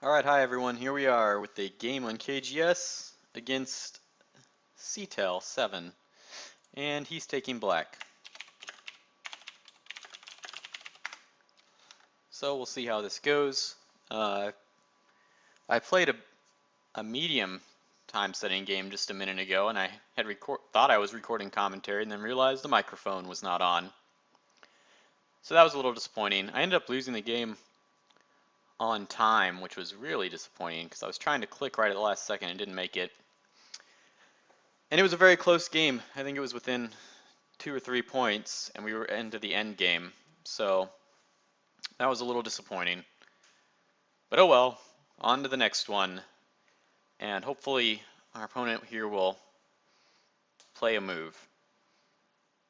Alright, hi everyone. Here we are with a game on KGS against Setell 7. And he's taking black. So we'll see how this goes. I played a medium time setting game just a minute ago, and I had thought I was recording commentary and then realized the microphone was not on. So that was a little disappointing. I ended up losing the game on time, which was really disappointing because I was trying to click right at the last second and didn't make it. And it was a very close game. I think it was within 2 or 3 points, and we were into the end game. So that was a little disappointing. But oh well, on to the next one. And hopefully our opponent here will play a move.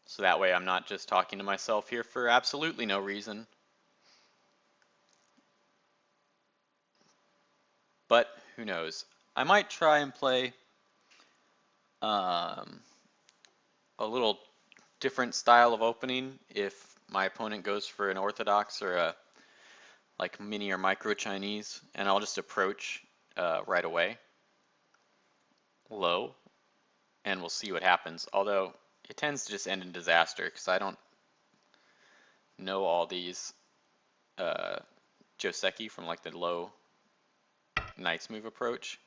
So that way I'm not just talking to myself here for absolutely no reason. But who knows? I might try and play um, a little different style of opening if my opponent goes for an orthodox or a like mini or micro Chinese, and I'll just approach right away, low, and we'll see what happens. Although it tends to just end in disaster because I don't know all these Joseki from like the low Knights move approach.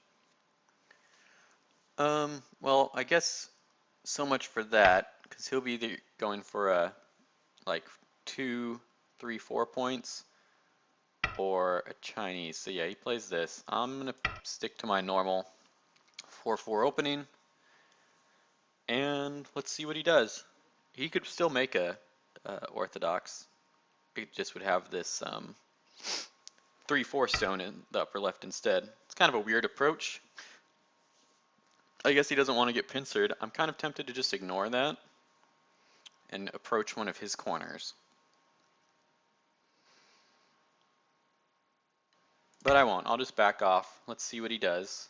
Well, I guess so much for that, because he'll be either going for a like 2, 3, 4 points or a Chinese. So yeah, he plays this. I'm gonna stick to my normal 4-4 opening, and let's see what he does. He could still make a orthodox. It just would have this 3-4 stone in the upper left instead. It's kind of a weird approach. I guess he doesn't want to get pincered. I'm kind of tempted to just ignore that and approach one of his corners. But I won't. I'll just back off. Let's see what he does.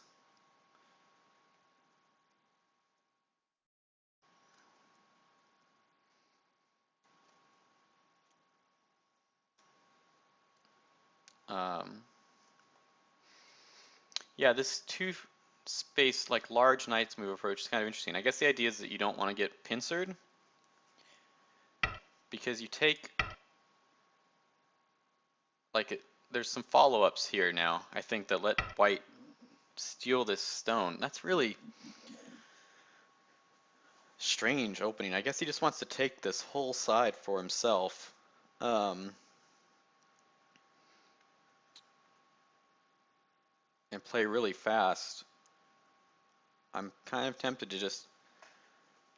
Yeah, this two-space, like large knights move approach is kind of interesting. I guess the idea is that you don't want to get pincered because you take there's some follow-ups here now. I think that let white steal this stone. That's really strange opening. I guess he just wants to take this whole side for himself. And play really fast. I'm kind of tempted to just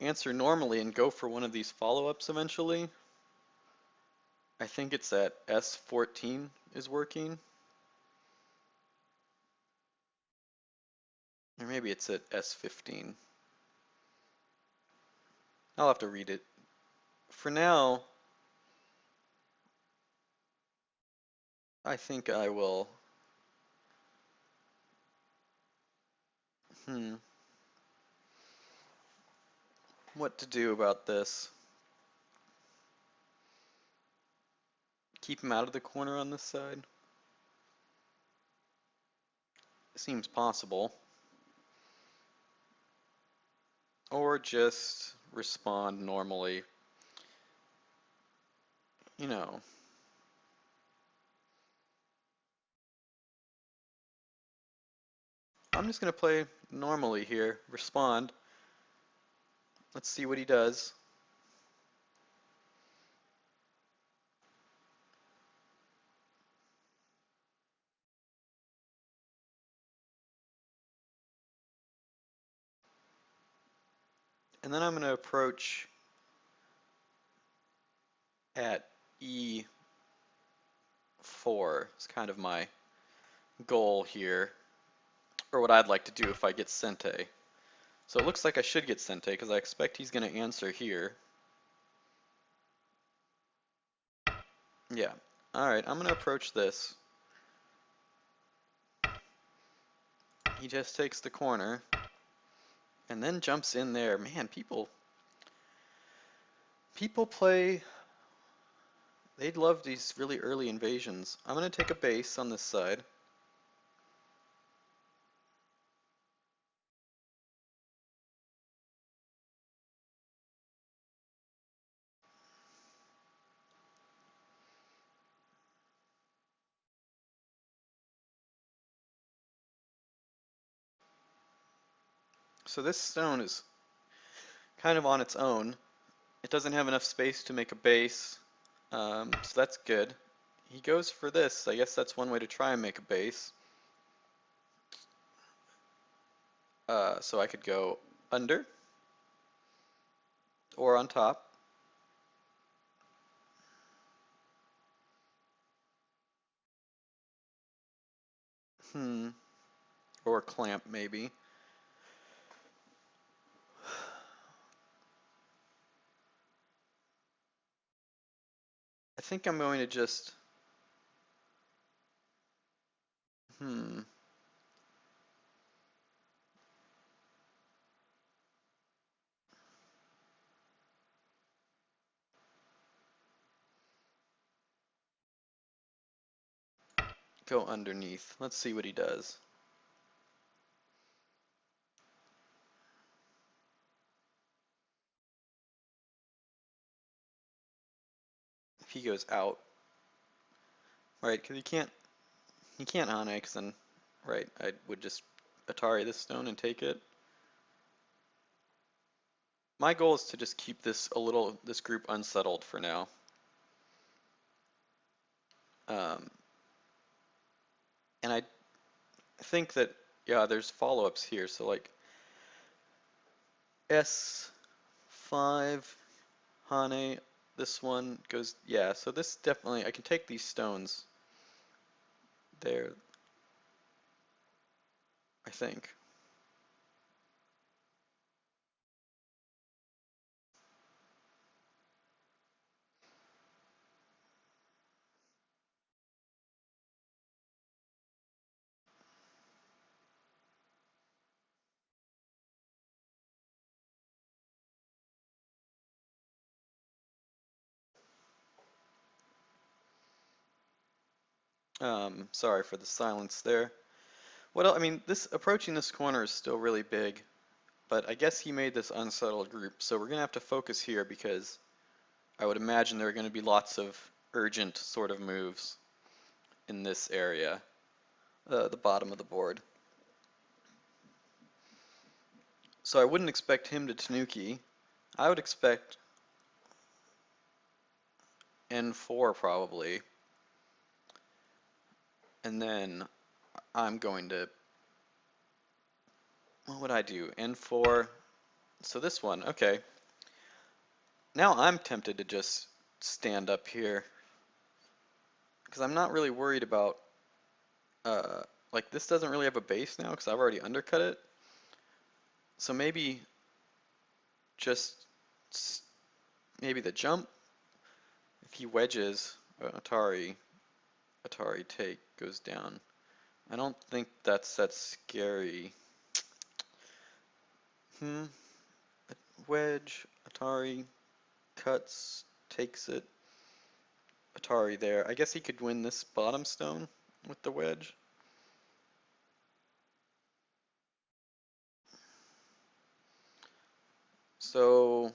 answer normally and go for one of these follow-ups eventually. I think it's at S14 is working. Or maybe it's at S15. I'll have to read it. For now, I think I will. What to do about this? Keep him out of the corner on this side? Seems possible. Or just respond normally. You know. I'm just going to play normally here. Respond. Let's see what he does. And then I'm going to approach at E4. It's kind of my goal here, or what I'd like to do if I get Sente. So it looks like I should get Sente because I expect he's going to answer here. Yeah. Alright, I'm going to approach this. He just takes the corner and then jumps in there. Man, people play, they'd love these really early invasions. I'm going to take a base on this side. So this stone is kind of on its own. It doesn't have enough space to make a base, so that's good. He goes for this. I guess that's one way to try and make a base. So I could go under or on top. Or clamp maybe. I think I'm going to just, go underneath. Let's see what he does. If he goes out, right? Because he can't Hane, because then, right? I would just Atari this stone and take it. My goal is to just keep this group unsettled for now. And I think that, yeah, there's follow-ups here. So like S5, Hane, this one goes, yeah, so this definitely, I can take these stones there, I think. Sorry for the silence there. What else? I mean, approaching this corner is still really big, but I guess he made this unsettled group, so we're gonna have to focus here because I would imagine there are gonna be lots of urgent sort of moves in this area, the bottom of the board. So I wouldn't expect him to Tanuki. I would expect N4 probably, and then I'm going to, what would I do? N4, so this one, okay. Now I'm tempted to just stand up here because I'm not really worried about, like this doesn't really have a base now because I've already undercut it. So maybe just, maybe the jump, if he wedges, Atari take goes down. I don't think that's that scary. Wedge, Atari cuts, takes it. Atari there. I guess he could win this bottom stone with the wedge. So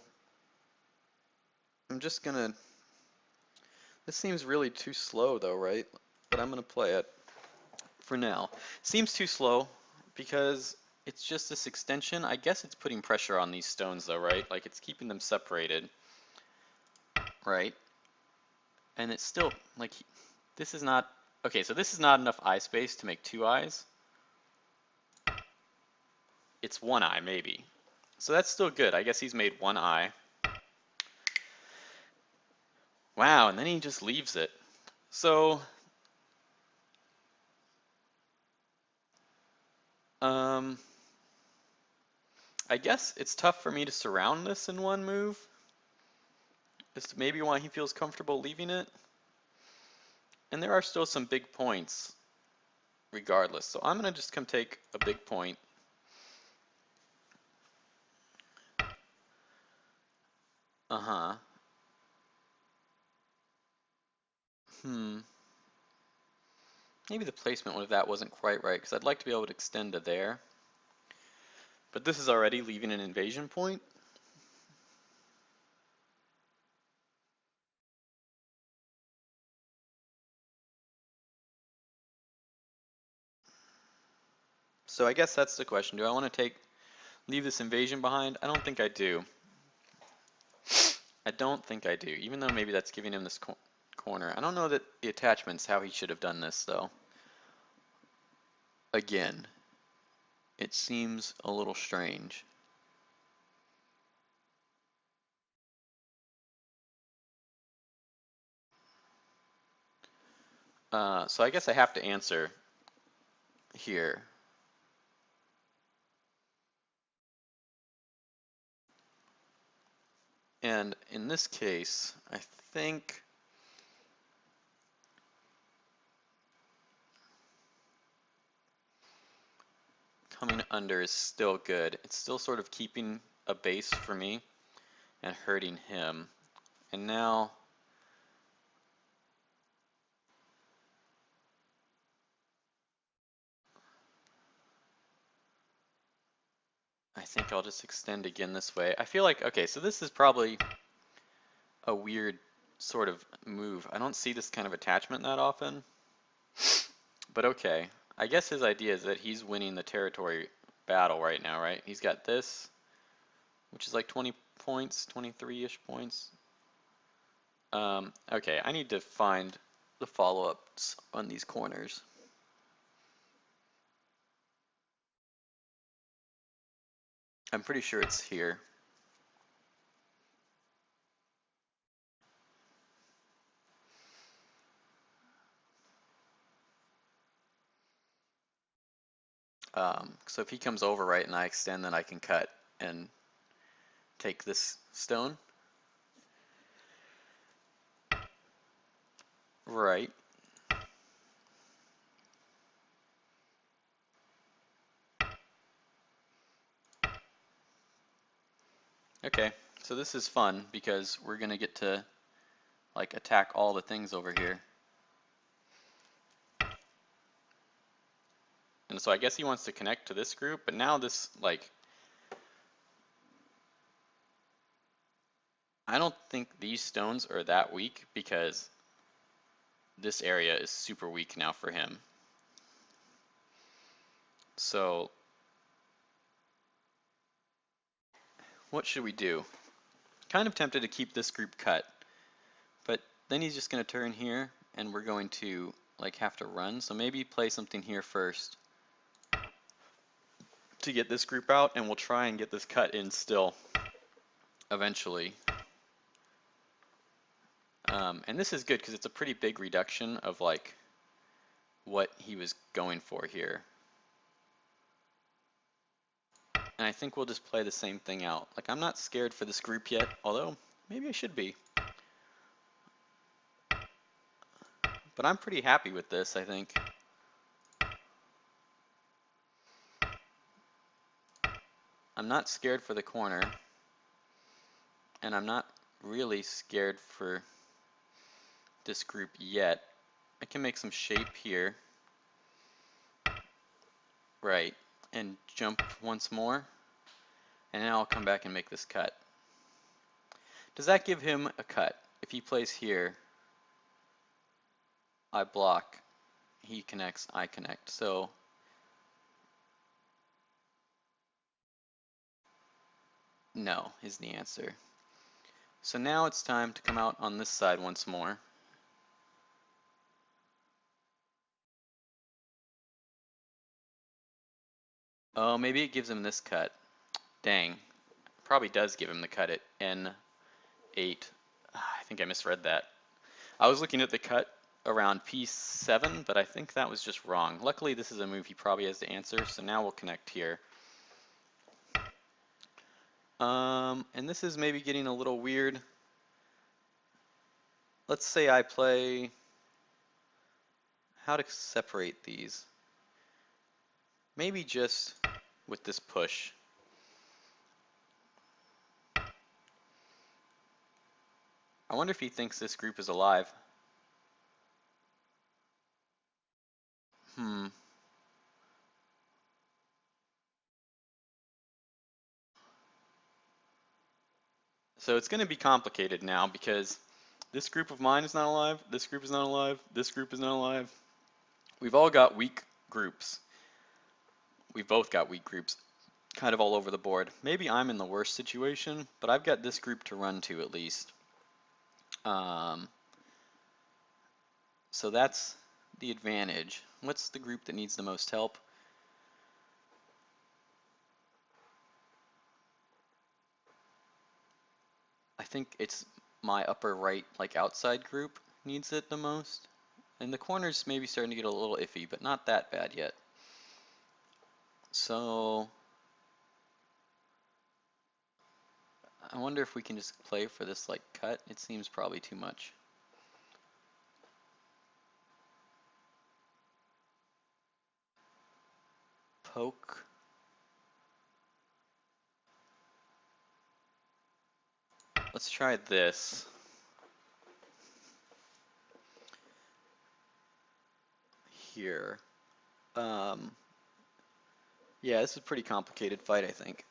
I'm just gonna, this seems really too slow though, right? But I'm gonna play it for now. Seems too slow because it's just this extension. I guess it's putting pressure on these stones though, right? Like it's keeping them separated, right? And it's still, like, this is not, okay, so this is not enough eye space to make two eyes. It's one eye, maybe. So that's still good. I guess he's made one eye. Wow, and then he just leaves it. So, I guess it's tough for me to surround this in one move. Is maybe why he feels comfortable leaving it. And there are still some big points regardless. So I'm going to just come take a big point. Uh-huh. Maybe the placement of that wasn't quite right, because I'd like to be able to extend to there. But this is already leaving an invasion point. So I guess that's the question. Do I want to take leave this invasion behind? I don't think I do. I don't think I do, even though maybe that's giving him this corner. I don't know that the attachment's how he should have done this, though. Again, it seems a little strange. So I guess I have to answer here. And in this case, I think coming under is still good. It's still sort of keeping a base for me and hurting him. And now I think I'll just extend again this way. I feel like, okay, so this is probably a weird sort of move. I don't see this kind of attachment that often, but okay. I guess his idea is that he's winning the territory battle right now, right? He's got this, which is like 20 points, 23-ish points. Okay, I need to find the follow-ups on these corners. I'm pretty sure it's here. So if he comes over right and I extend, then I can cut and take this stone. Right. Okay, so this is fun because we're gonna get to like attack all the things over here. And so I guess he wants to connect to this group, but now this, like, I don't think these stones are that weak because this area is super weak now for him. So what should we do? Kind of tempted to keep this group cut, but then he's just going to turn here and we're going to like have to run. So maybe play something here first to get this group out, and we'll try and get this cut in still eventually. And this is good because it's a pretty big reduction of like what he was going for here. And I think we'll just play the same thing out. Like, I'm not scared for this group yet, although maybe I should be. But I'm pretty happy with this, I think. I'm not scared for the corner, and I'm not really scared for this group yet. I can make some shape here. Right, and jump once more. And now I'll come back and make this cut. Does that give him a cut? If he plays here, I block, he connects, I connect. So no is the answer. So now it's time to come out on this side once more. Oh, maybe it gives him this cut. Dang. Probably does give him the cut at N8. I think I misread that. I was looking at the cut around P7, but I think that was just wrong. Luckily, this is a move he probably has to answer, so now we'll connect here. And this is maybe getting a little weird. Let's say I play how to separate these. Maybe just with this push. I wonder if he thinks this group is alive. So it's going to be complicated now because this group of mine is not alive, this group is not alive, this group is not alive. We've all got weak groups. We've both got weak groups. kind of all over the board. Maybe I'm in the worst situation, but I've got this group to run to at least. Um, so that's the advantage. What's the group that needs the most help? I think it's my upper right, like outside group needs it the most. And the corner's maybe starting to get a little iffy, but not that bad yet. So I wonder if we can just play for this like cut. It seems probably too much. Poke. Let's try this. Here. Yeah, this is a pretty complicated fight, I think,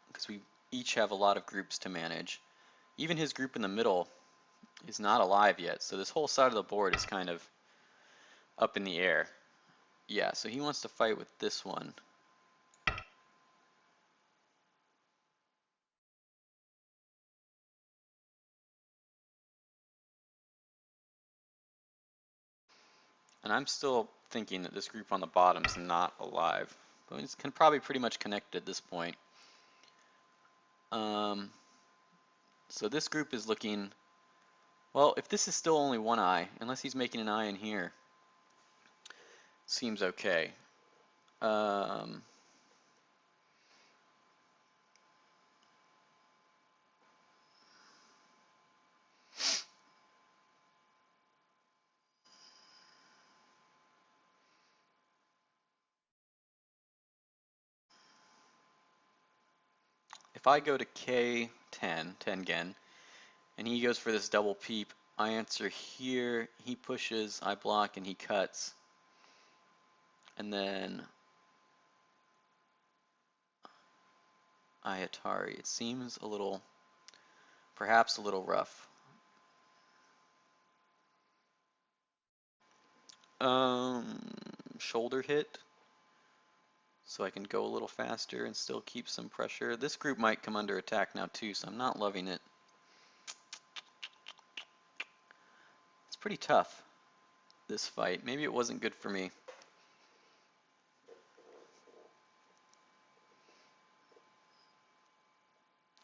because we each have a lot of groups to manage. Even his group in the middle is not alive yet, so this whole side of the board is kind of up in the air. Yeah, so he wants to fight with this one. And I'm still thinking that this group on the bottom is not alive, but it's probably pretty much connected at this point. So this group is looking, well, if this is still only one eye, unless he's making an eye in here, seems okay. If I go to K10, 10 again, and he goes for this double peep, I answer here, he pushes, I block, and he cuts. And then I Atari. It seems a little, perhaps a little rough. Shoulder hit, so I can go a little faster and still keep some pressure. This group might come under attack now too, so I'm not loving it. It's pretty tough, this fight. Maybe it wasn't good for me.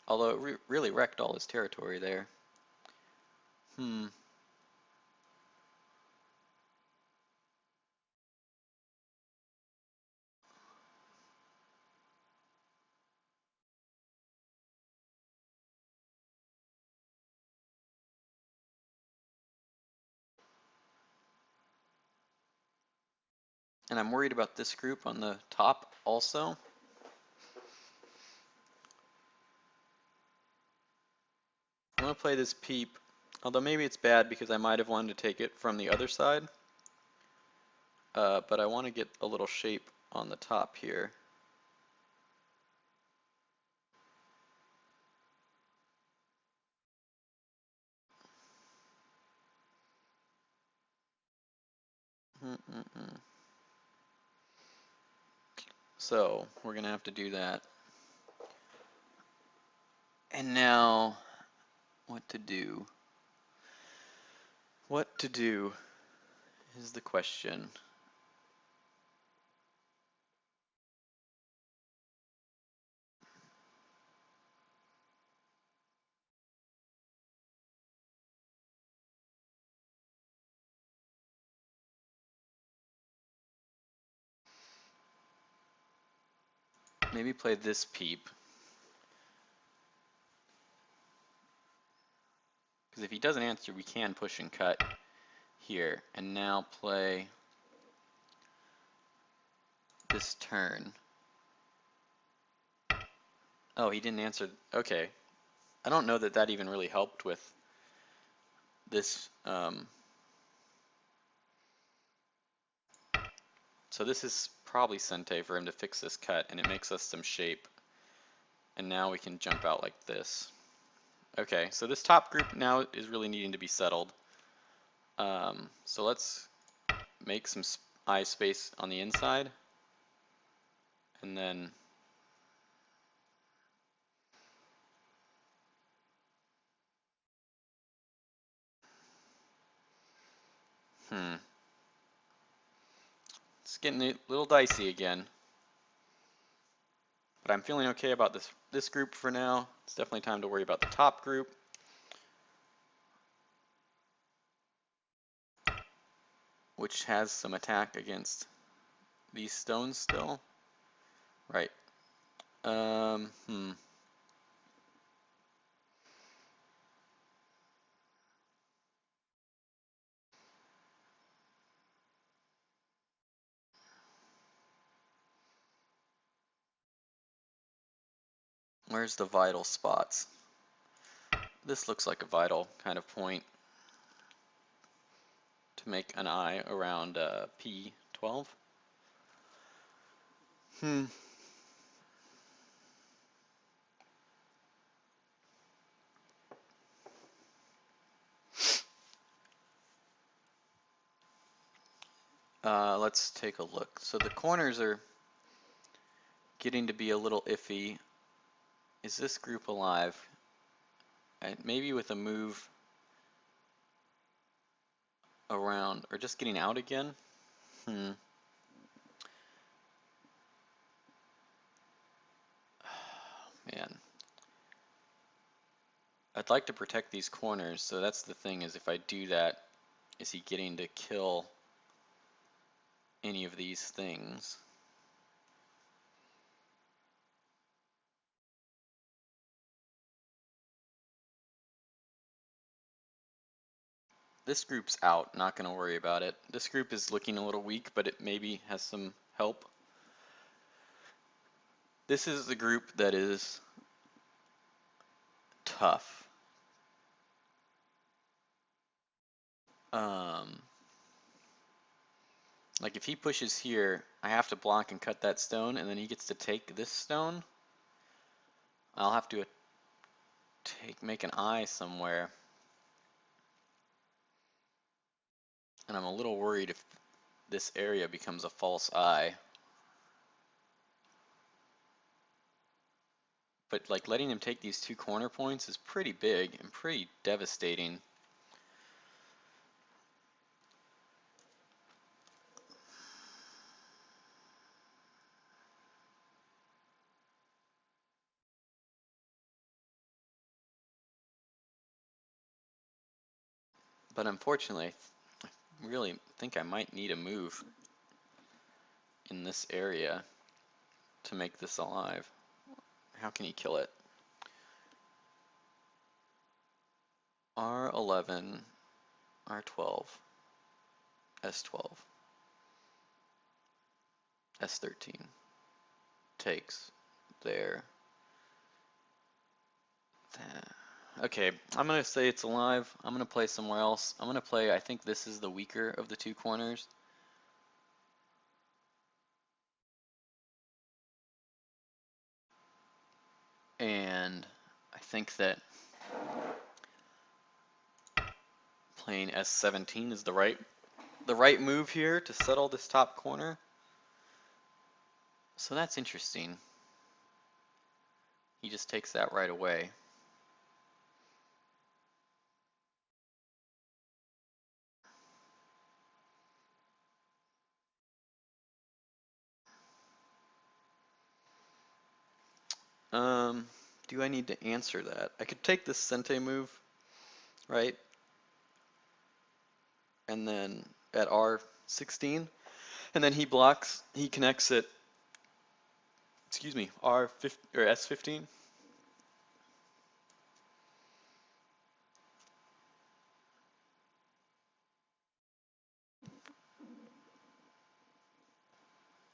Although it really wrecked all his territory there. And I'm worried about this group on the top also. I'm going to play this peep, although maybe it's bad because I might have wanted to take it from the other side. But I want to get a little shape on the top here. So we're going to have to do that. And now, what to do? What to do is the question. Maybe play this peep. Because if he doesn't answer, we can push and cut here. And now play this turn. Oh, he didn't answer. Okay. I don't know that that even really helped with this. So this is probably Sente for him to fix this cut, and it makes us some shape. And now we can jump out like this. Okay, so this top group now is really needing to be settled. So let's make some eye space on the inside. And then It's getting a little dicey again. But I'm feeling okay about this group for now. It's definitely time to worry about the top group. Which has some attack against these stones still. Right. Where's the vital spots? This looks like a vital kind of point to make an eye around P12. Let's take a look. So the corners are getting to be a little iffy. Is this group alive? And maybe with a move around, or just getting out again? Man. I'd like to protect these corners, so that's the thing, is if I do that, is he getting to kill any of these things? This group's out, not going to worry about it. This group is looking a little weak, but it maybe has some help. This is the group that is tough. Like if he pushes here, I have to block and cut that stone, and then he gets to take this stone. I'll have to make an eye somewhere. And I'm a little worried if this area becomes a false eye. But like letting him take these 2 corner points is pretty big and pretty devastating. But unfortunately, I really think I might need a move in this area to make this alive. How can he kill it? R11, R12, S12, S13. Takes there. Okay, I'm going to say it's alive. I'm going to play somewhere else. I'm going to play, I think this is the weaker of the 2 corners. And I think that playing S17 is the right move here to settle this top corner. So that's interesting. He just takes that right away. Do I need to answer that? I could take this Sente move, right? And then at R16, and then he blocks, he connects at, excuse me, R15 or S15.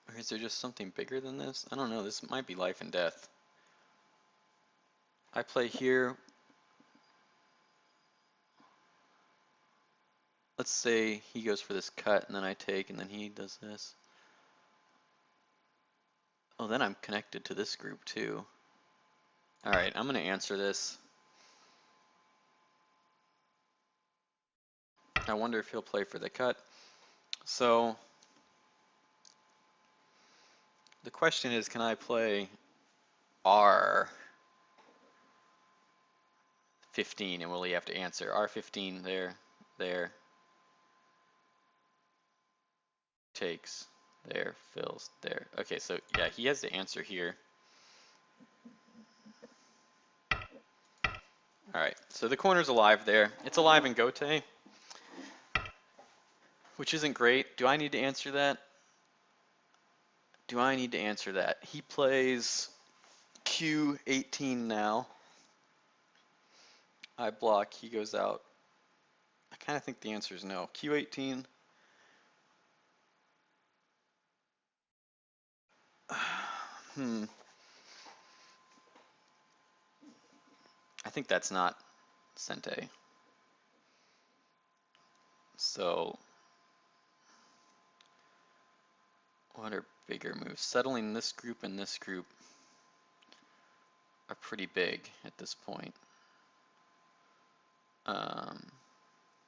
Or is there just something bigger than this? I don't know, this might be life and death. I play here. Let's say he goes for this cut and then I take and then he does this. Oh, then I'm connected to this group too. Alright, I'm going to answer this. I wonder if he'll play for the cut. So, the question is, can I play R15 and will he have to answer? R15 there, there. takes, there, fills, there. Okay, so yeah, he has the answer here. Alright, so the corner's alive there. It's alive in Gote, which isn't great. Do I need to answer that? Do I need to answer that? He plays Q18 now. I block, he goes out. I kind of think the answer is no. Q18. I think that's not Sente. So, what are bigger moves? Settling this group and this group are pretty big at this point.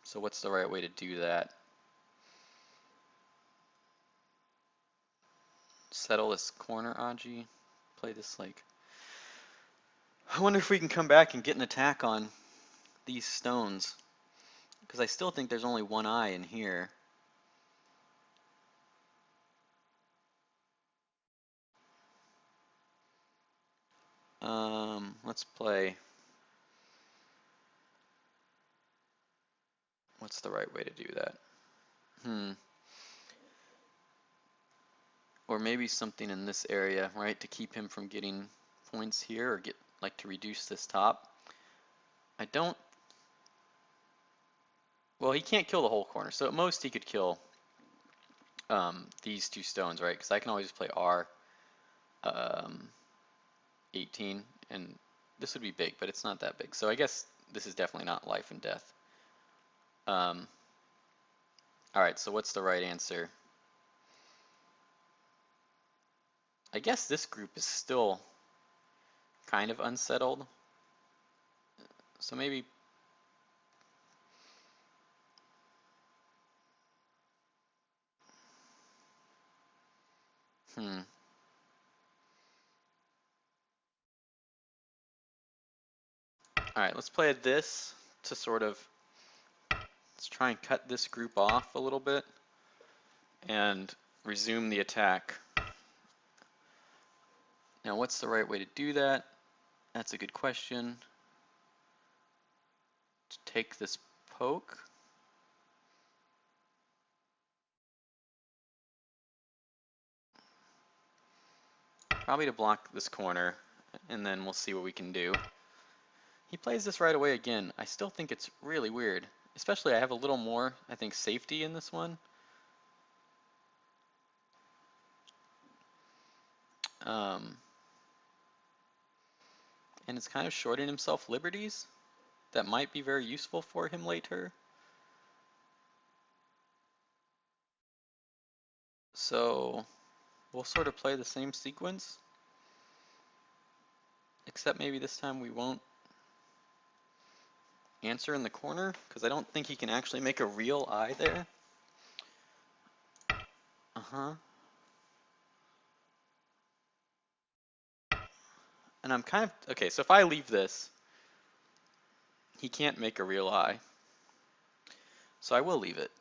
So what's the right way to do that? Settle this corner, Aji. Play this like... I wonder if we can come back and get an attack on these stones. Because I still think there's only one eye in here. Let's play... What's the right way to do that? Or maybe something in this area, right, to keep him from getting points here, or get like to reduce this top. I don't... Well, he can't kill the whole corner, so at most he could kill these two stones, right? Because I can always play R 18, and this would be big, but it's not that big. So I guess this is definitely not life and death. Alright, so what's the right answer? I guess this group is still kind of unsettled. So maybe... Alright, let's play this to sort of... Let's try and cut this group off a little bit and resume the attack. Now, what's the right way to do that? That's a good question. To take this poke. Probably to block this corner, and then we'll see what we can do. He plays this right away again. I still think it's really weird. Especially I have a little more, I think, safety in this one. And it's kind of shorting himself liberties that might be very useful for him later. So we'll sort of play the same sequence, except maybe this time we won't answer in the corner, because I don't think he can actually make a real eye there. And I'm kind of, okay, so if I leave this, he can't make a real eye. So I will leave it.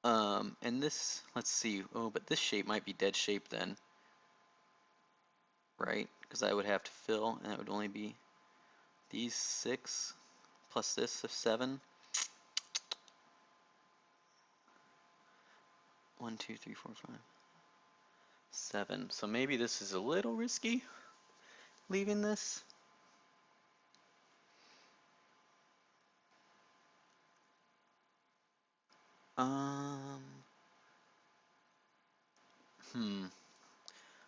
And this, let's see, oh, but this shape might be dead shape then. Right? Because I would have to fill, and that would only be these 6 plus this of 7. 1, 2, 3, 4, 5, 7. So maybe this is a little risky, leaving this.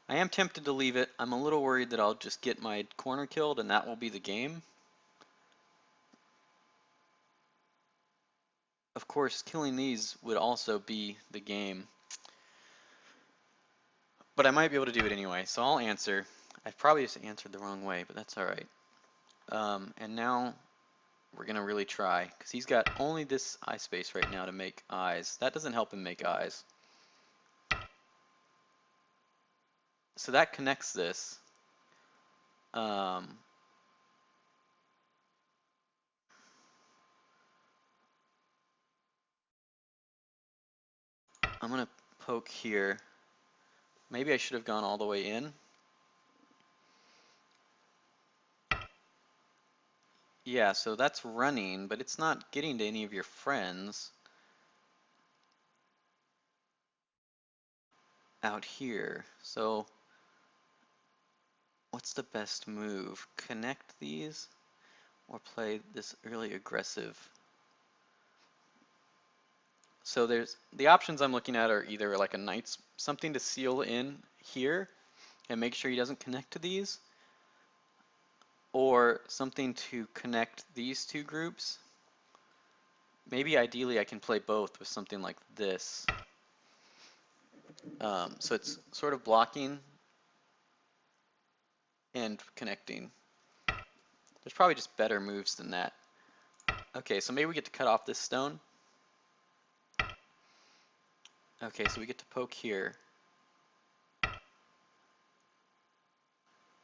I am tempted to leave it. I'm a little worried that I'll just get my corner killed and that will be the game. Of course, killing these would also be the game. But I might be able to do it anyway, so I'll answer. I've probably just answered the wrong way, but that's alright. And now we're going to really try, because he's got only this eye space right now to make eyes. That doesn't help him make eyes. So that connects this. I'm gonna poke here. Maybe I should have gone all the way in. Yeah, so that's running, but it's not getting to any of your friends out here. So what's the best move? Connect these or play this really aggressive? So there's the options I'm looking at are either like a knight's something to seal in here and make sure he doesn't connect to these, or something to connect these two groups. Maybe ideally I can play both with something like this. So it's sort of blocking and connecting. There's probably just better moves than that. Okay, so maybe we get to cut off this stone. Okay, so we get to poke here.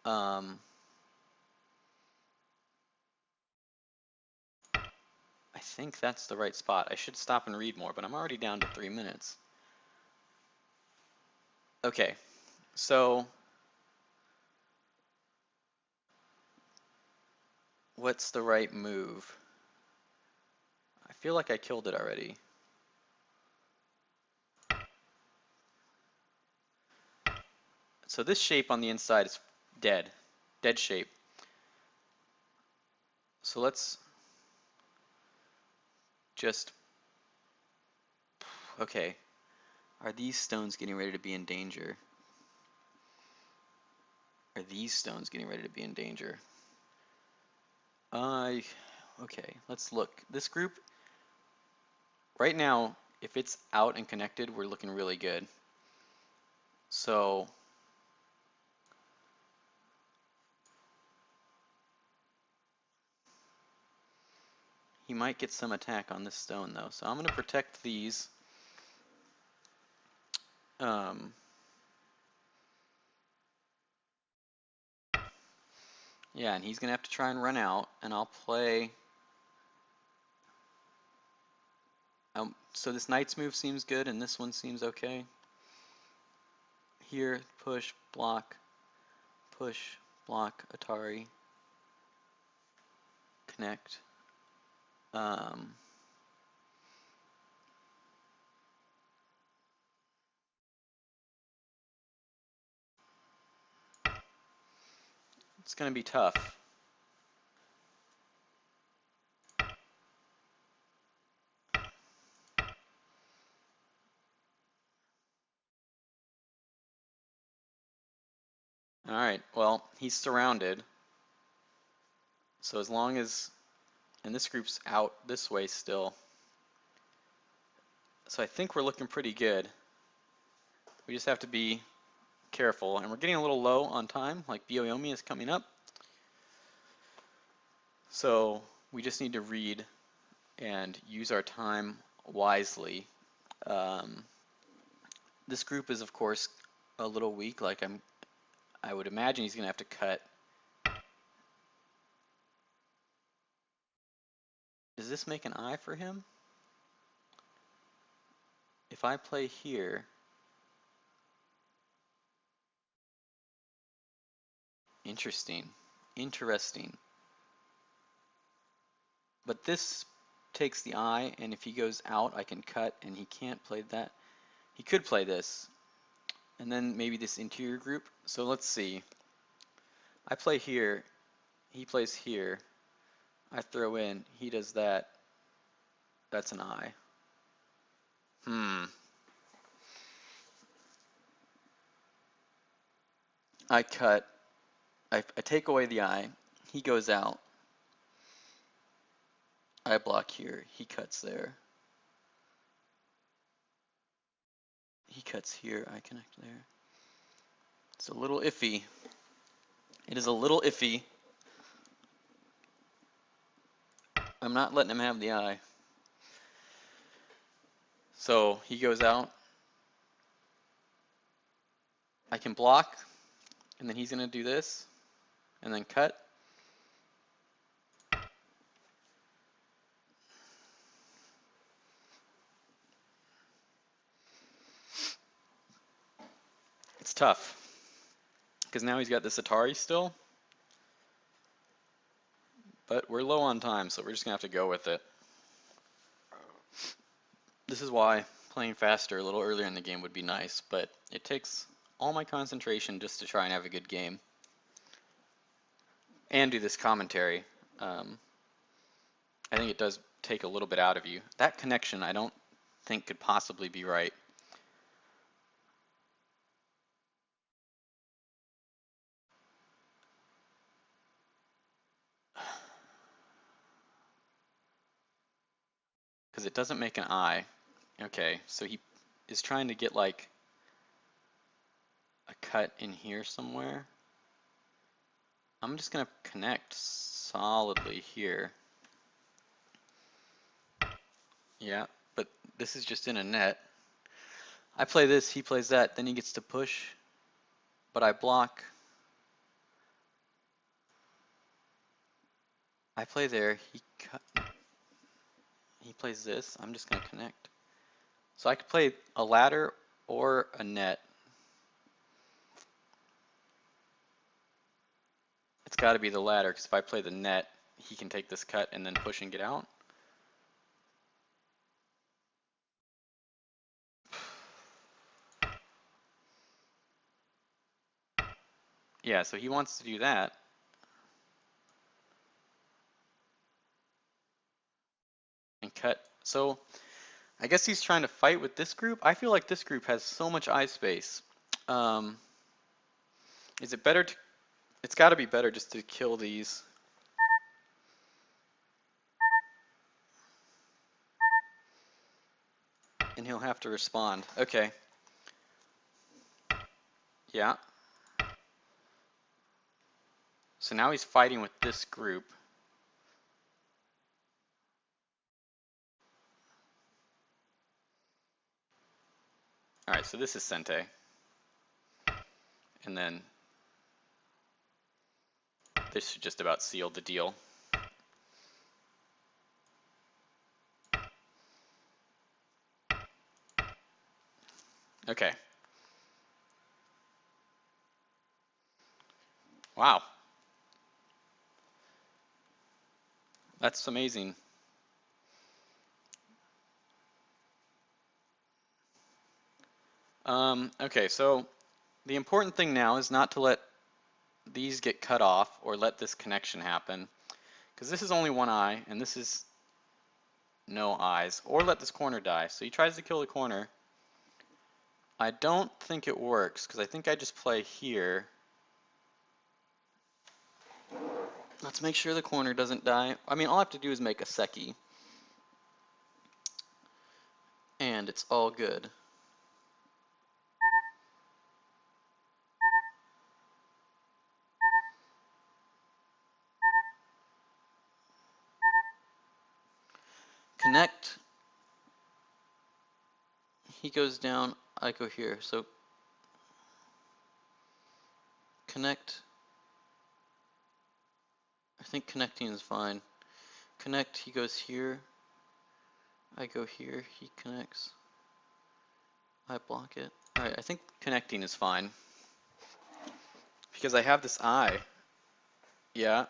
I think that's the right spot. I should stop and read more, but I'm already down to 3 minutes. Okay, so what's the right move? I feel like I killed it already. So this shape on the inside is dead shape. So let's just, okay, are these stones getting ready to be in danger? Are these stones getting ready to be in danger? Okay, let's look. This group, right now, if it's out and connected, we're looking really good. So he might get some attack on this stone though. So I'm going to protect these. Yeah, and he's going to have to try and run out, and I'll play. So this knight's move seems good, and this one seems okay. Here, push, block, Atari, connect. It's going to be tough. All right, well, he's surrounded. So as long as, and this group's out this way still. So I think we're looking pretty good. We just have to be careful. And we're getting a little low on time, like Byoyomi is coming up. So we just need to read and use our time wisely. This group is, of course, a little weak. Like I would imagine he's going to have to cut. Does this make an eye for him? If I play here, interesting. But this takes the eye, and if he goes out, I can cut, and he can't play that. He could play this, and then maybe this interior group. So let's see. I play here, he plays here. I throw in, he does that. That's an eye. I cut. I take away the eye. He goes out. I block here. He cuts there. He cuts here. I connect there. It's a little iffy. It is a little iffy. I'm not letting him have the eye. So he goes out. I can block, and then he's going to do this, and then cut. It's tough, because now he's got this Atari still, but we're low on time, so we're just going to have to go with it. This is why playing faster a little earlier in the game would be nice, but it takes all my concentration just to try and have a good game. And do this commentary. I think it does take a little bit out of you. That connection I don't think could possibly be right. Because it doesn't make an I. Okay, so he is trying to get like a cut in here somewhere. I'm just gonna connect solidly here. Yeah, but this is just in a net. I play this, he plays that, then he gets to push, but I block. I play there, he plays this, I'm just gonna connect. So I could play a ladder or a net. It's gotta be the ladder, because if I play the net, he can take this cut and then push and get out. Yeah, so he wants to do that. And cut. So I guess he's trying to fight with this group. I feel like this group has so much eye space. Is it better to, it's got to be better just to kill these. And he'll have to respond. Okay. Yeah. So now he's fighting with this group. Alright, so this is Sente. And then this should just about seal the deal. Okay. Wow. That's amazing. Okay, so the important thing now is not to let these get cut off or let this connection happen, because this is only one eye and this is no eyes, or let this corner die. So he tries to kill the corner. I don't think it works, because I think I just play here. Let's make sure the corner doesn't die. I mean, all I have to do is make a Seki, and it's all good. Connect. He goes down, I go here. So connect. I think connecting is fine. Connect, he goes here. I go here, he connects. I block it. Alright, I think connecting is fine. Because I have this eye. Yeah.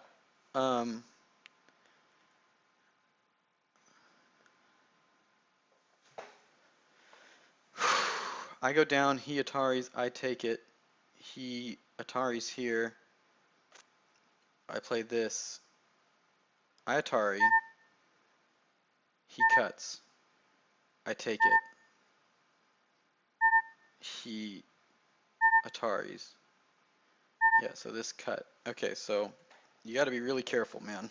I go down, he Ataris, I take it. He Atari's here. I play this. I Atari. He cuts. I take it. He Ataris. Yeah, so this cut. Okay, so you got to be really careful, man.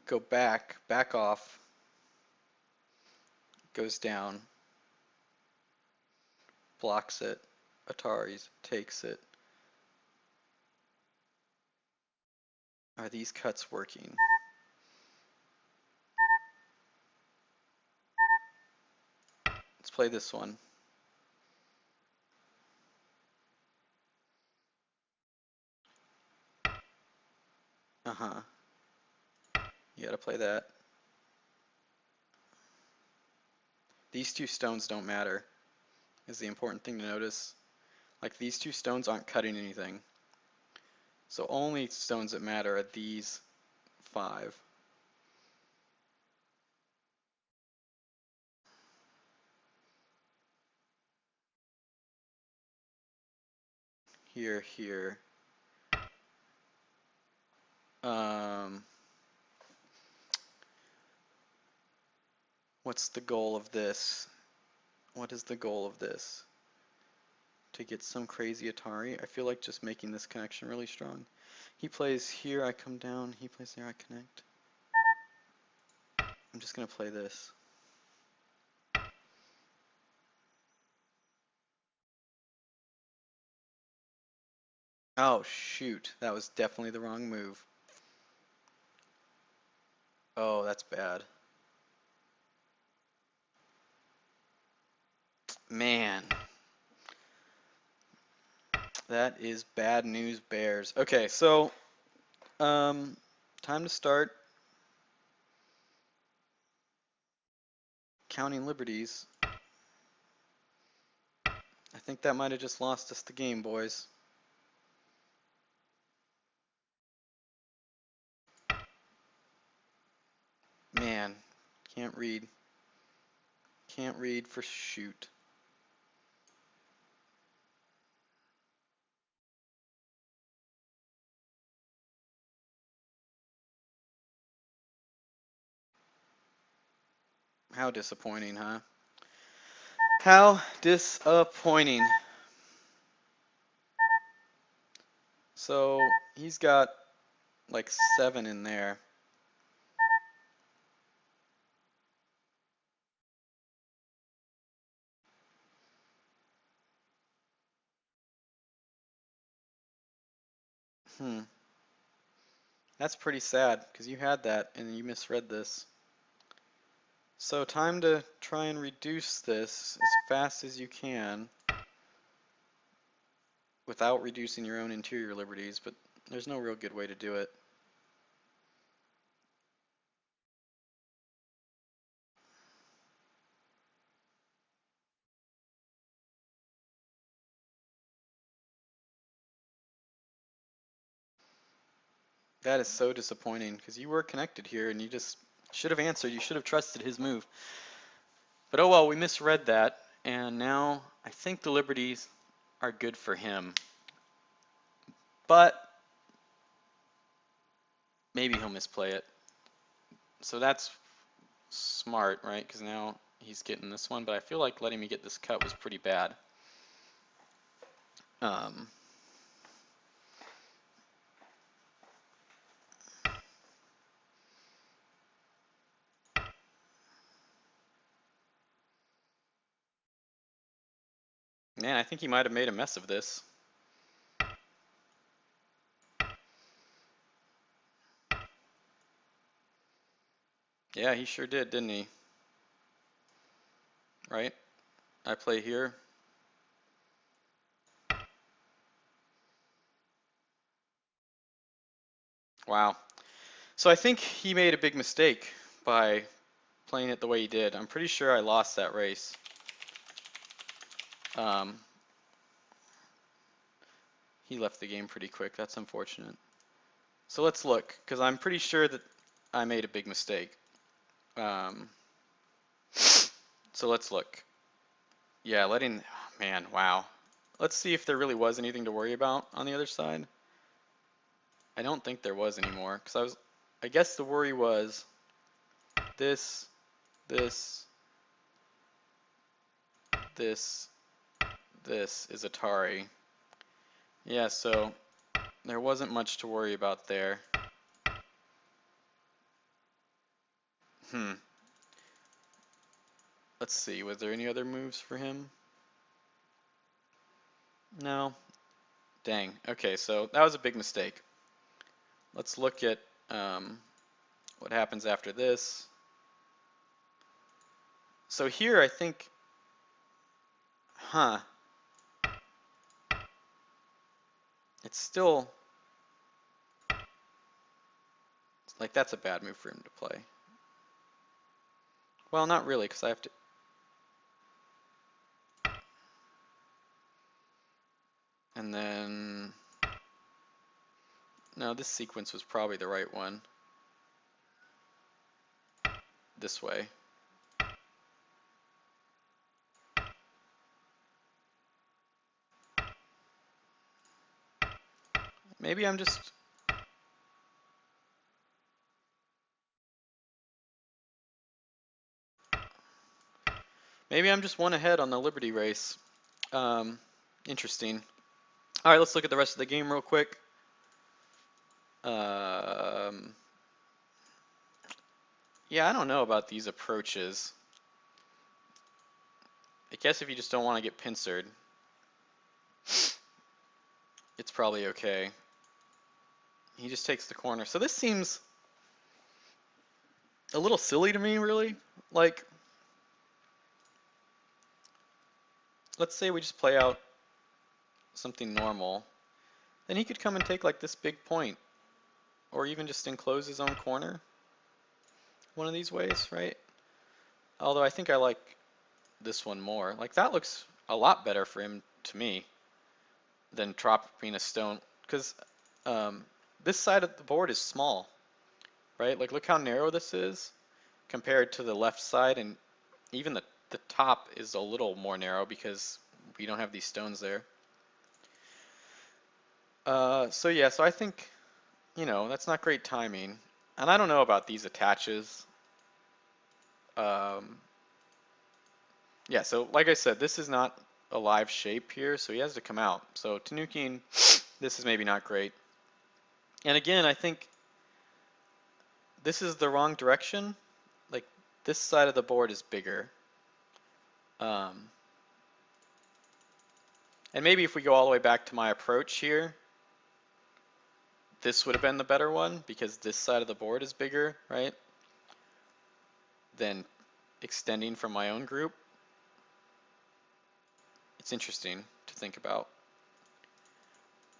Go back, back off. Goes down. Blocks it. Ataris, takes it. Are these cuts working? Let's play this one. Uh-huh. You gotta play that. These two stones don't matter. is the important thing to notice. Like these two stones aren't cutting anything. So only stones that matter are these 5. Here, here. What's the goal of this? What is the goal of this? To get some crazy Atari? I feel like just making this connection really strong. He plays here, I come down. He plays there, I connect. I'm just going to play this. Oh, shoot. That was definitely the wrong move. Oh, that's bad. Man. That is bad news bears. Okay, so time to start counting liberties. I think that might have just lost us the game, boys. Man, can't read. Can't read for shoot. How disappointing, huh? How disappointing. So he's got like 7 in there. That's pretty sad because you had that and you misread this. So time to try and reduce this as fast as you can without reducing your own interior liberties, but there's no real good way to do it. That is so disappointing because you were connected here and you just should have answered. You should have trusted his move. But oh well, we misread that, and now I think the liberties are good for him. But maybe he'll misplay it. So that's smart, right? Because now he's getting this one, but I feel like letting me get this cut was pretty bad. Man, I think he might have made a mess of this. Yeah, he sure did, didn't he? Right? I play here. Wow. So I think he made a big mistake by playing it the way he did. I'm pretty sure I lost that race. He left the game pretty quick. That's unfortunate. So let's look, because I'm pretty sure that I made a big mistake. So let's look. Yeah, man, wow. Let's see if there really was anything to worry about on the other side. I don't think there was anymore, because I guess the worry was this, this, this is Atari. Yeah, so there wasn't much to worry about there. Let's see, was there any other moves for him? No. Dang. Okay, so that was a big mistake. Let's look at what happens after this. So here I think, it's still, like that's a bad move for him to play. Well, not really, because I have to, And then, no, this sequence was probably the right one. This way. Maybe I'm just... Maybe I'm just one ahead on the Liberty race. Interesting. All right, let's look at the rest of the game real quick. Yeah, I don't know about these approaches. I guess if you just don't want to get pincered, it's probably okay. He just takes the corner. So this seems a little silly to me, really. Like, let's say we just play out something normal. Then he could come and take like this big point, or even just enclose his own corner one of these ways, right? Although I think I like this one more. Like, that looks a lot better for him to me than dropping a stone, because this side of the board is small, right? Like, look how narrow this is compared to the left side, and even the top is a little more narrow because we don't have these stones there. So yeah, so I think, you know, that's not great timing. And I don't know about these attaches. Yeah, so like I said, this is not a live shape here, so he has to come out. So Tanukiing, this is maybe not great. And again, I think this is the wrong direction. Like, this side of the board is bigger. And maybe if we go all the way back to my approach here, this would have been the better one because this side of the board is bigger, right? Than extending from my own group. It's interesting to think about.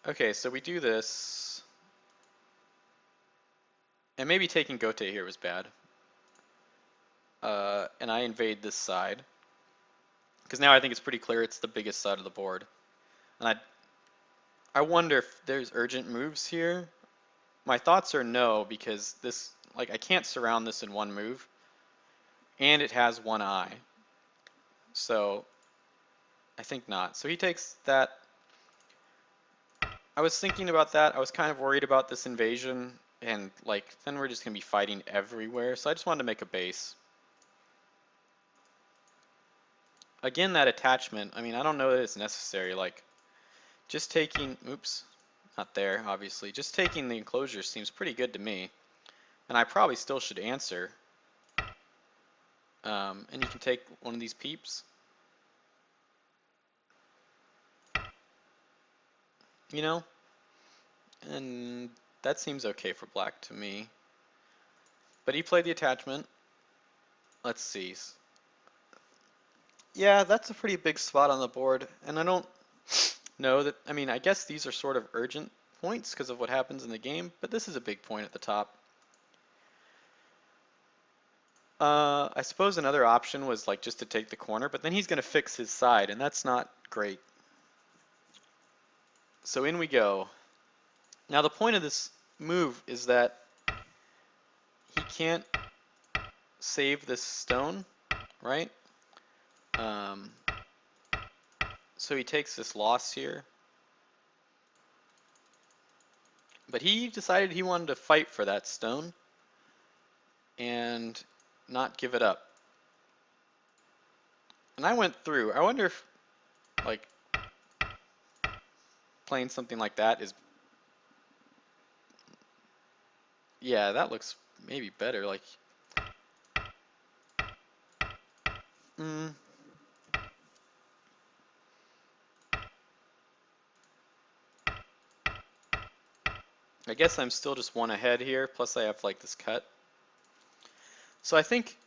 Okay, so we do this. And maybe taking Gote here was bad. And I invade this side. Because now I think it's pretty clear it's the biggest side of the board. And I wonder if there's urgent moves here. My thoughts are no, because this, like, I can't surround this in one move. And it has one eye. So I think not. So he takes that. I was thinking about that. I was kind of worried about this invasion. And, like, then we're just going to be fighting everywhere. So I just wanted to make a base. Again, that attachment, I mean, I don't know that it's necessary. Like, just taking, oops, not there, obviously. Just taking the enclosure seems pretty good to me. And I probably still should answer. And you can take one of these peeps. You know? And that seems okay for black to me. But he played the attachment. Let's see. Yeah, that's a pretty big spot on the board. And I don't know that, I mean, I guess these are sort of urgent points because of what happens in the game, but this is a big point at the top. I suppose another option was like just to take the corner, but then he's going to fix his side, and that's not great. So in we go. Now the point of this move is that he can't save this stone, right? So he takes this loss here. But he decided he wanted to fight for that stone and not give it up. And I went through. I wonder if, like, playing something like that is... Yeah, that looks maybe better. Like, I guess I'm still just one ahead here, plus I have like this cut. So I think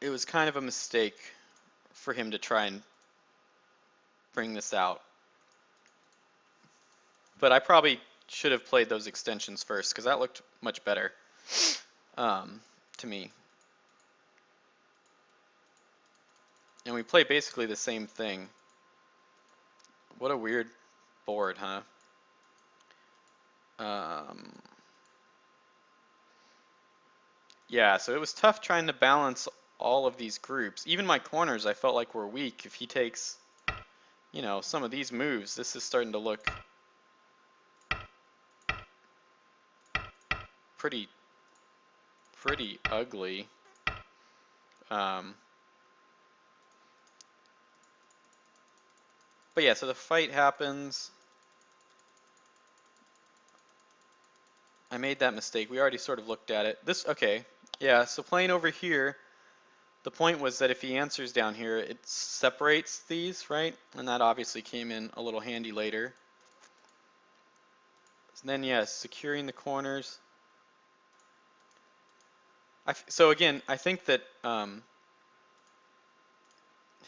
it was kind of a mistake for him to try and bring this out. But I probably should have played those extensions first, because that looked much better to me. And we play basically the same thing. What a weird board, huh? Um, yeah, so it was tough trying to balance all of these groups. Even my corners I felt like were weak. If he takes, you know, some of these moves, this is starting to look pretty ugly. Um, but yeah, so the fight happens. I made that mistake. We already sort of looked at it. Okay. Yeah, so playing over here, the point was that if he answers down here, it separates these, right? And that obviously came in a little handy later. And then, yes, securing the corners. So again, I think that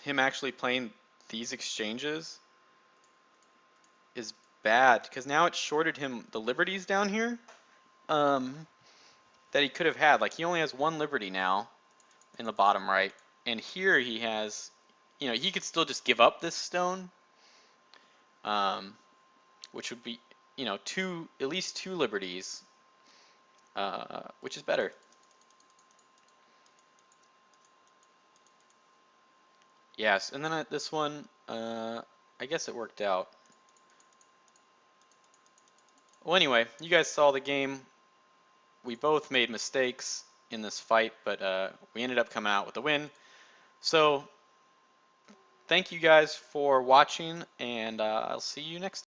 him actually playing these exchanges is bad, because now it shorted him the liberties down here that he could have had. Like, he only has one liberty now in the bottom right, and here he has, you know, he could still just give up this stone, which would be, you know, at least two liberties, which is better. Yes, and then this one, I guess it worked out. Well, anyway, you guys saw the game. We both made mistakes in this fight, but we ended up coming out with a win. So thank you guys for watching, and I'll see you next time.